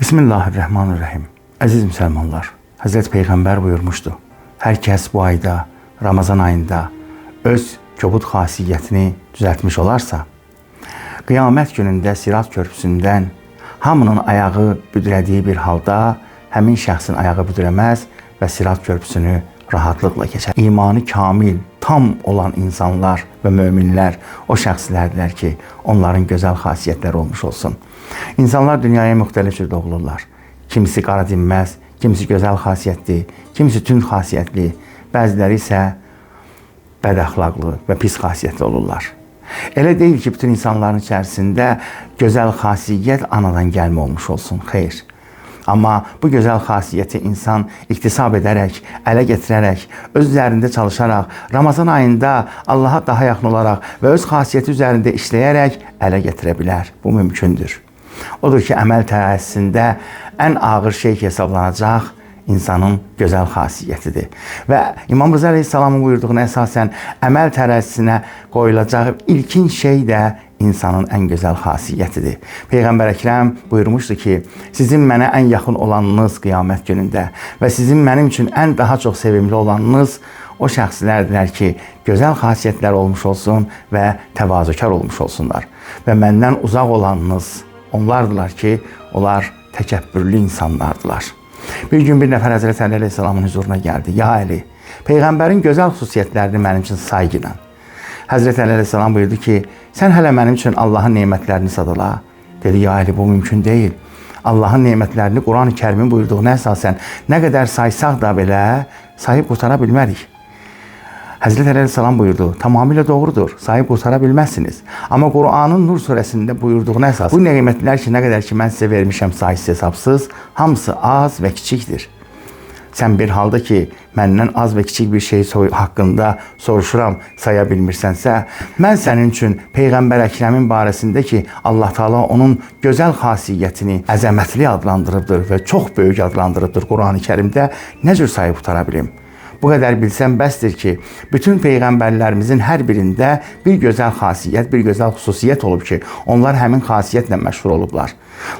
Bismillahirrahmanirrahim. Əziz müsəlmanlar, Həzrət Peyğəmbər buyurmuşdu: hər kəs bu ayda, Ramazan ayında öz kobud xasiyyətini düzəltmiş olarsa, qiyamət günündə Sirat körpüsündən hamının ayağı büdrədiyi bir halda həmin şəxsin ayağı büdrəməz və Sirat körpüsünü rahatlıqla keçər. İmanı kamil, tam olan insanlar və möminlər o şəxslərdirlər ki, onların gözəl xasiyyətləri olmuş olsun. İnsanlar dünyaya müxtəlif cür doğulurlar. Kimisi qara dinməz, kimisi gözəl xasiyyətli, kimisi tünd xasiyyətli, bəziləri isə bəd əxlaqlı və pis xasiyyətli olurlar. Elə deyil ki, bütün insanların içərisində gözəl xasiyyət anadan gəlmə olmuş olsun, xeyr. Amma bu gözəl xasiyyəti insan iktisab edərək, ələ gətirərək, öz üzərində çalışaraq, Ramazan ayında Allaha daha yaxın olaraq və öz xasiyyəti üzərində işləyərək ələ gətirə bilər. Bu mümkündür. Odur ki, əməl tərəzzisində ən ağır şey hesablanacaq insanın gözəl xasiyyətidir. Və İmam Rıza Aleyhisselamın buyurduğuna əsasən əməl tərəzzisinə qoyulacaq ilkin şey də insanın ən gözəl xasiyyətidir. Peyğəmbər Əkrəm buyurmuşdu ki, sizin mənə ən yaxın olanınız qiyamət günündə və sizin mənim üçün ən daha çox sevimli olanınız o şəxslərdirlər ki, gözəl xasiyyətlər olmuş olsun və təvazökar olmuş olsunlar. Və məndən uzaq olanınız onlardılar ki, onlar təkəbbürlü insanlardılar. Bir gün bir nəfər Həzrət Əli Aleyhisselamın huzuruna gəldi. Ya Əli, Peyğəmbərin gözəl xüsusiyyətlərini mənim üçün sayğıla. Həzrət Əli Aleyhisselam buyurdu ki, sən hələ mənim üçün Allahın nemətlərini sadala. Dedi, ya Əli, bu mümkün deyil. Allahın nemətlərini Quran-ı Kərimin buyurduğuna əsasən nə qədər saysaq da belə sayıb qurtara bilmərik. Həzrət Əli Aleyhisselam buyurdu, tamamilə doğrudur, sayıb qurtara bilməzsiniz. Amma Quranın Nur surəsində buyurduğuna əsas, bu nemətlər ki, nə qədər ki mən sizə vermişəm sayısız hesabsız, hamısı az və kiçikdir. Sən bir halda ki, məndən az və kiçik bir şey haqqında soruşuram, saya bilmirsənsə, mən sənin üçün Peyğəmbər Əkrəmin barəsində ki, Allah Teala onun gözəl xasiyyətini əzəmətli adlandırıbdır və çox böyük adlandırıbdır Quran-ı Kərimdə, nə cür sayıb qurtara bilim? Bu qədər bilsəm bəsdir ki, bütün Peyğəmbərlərimizin hər birində bir gözəl xasiyyət, bir gözəl xüsusiyyət olub ki, onlar həmin xasiyyətlə məşhur olublar.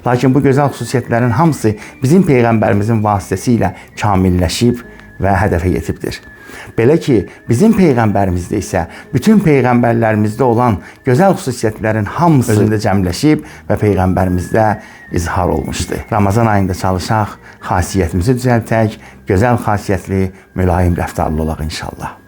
Lakin bu gözəl xüsusiyyətlərin hamısı bizim Peyğəmbərimizin vasitəsilə kamilləşib və hədəfə yetibdir. Belə ki, bizim Peyğəmbərimizdə isə bütün Peyğəmbərlərimizdə olan gözəl xüsusiyyətlərin hamısı özündə cəmləşib və Peyğəmbərimizdə izhar olmuşdur. Ramazan ayında çalışaq, xasiyyətimizi düzəltək, gözəl xasiyyətli, mülayim rəftarlı olaq inşallah.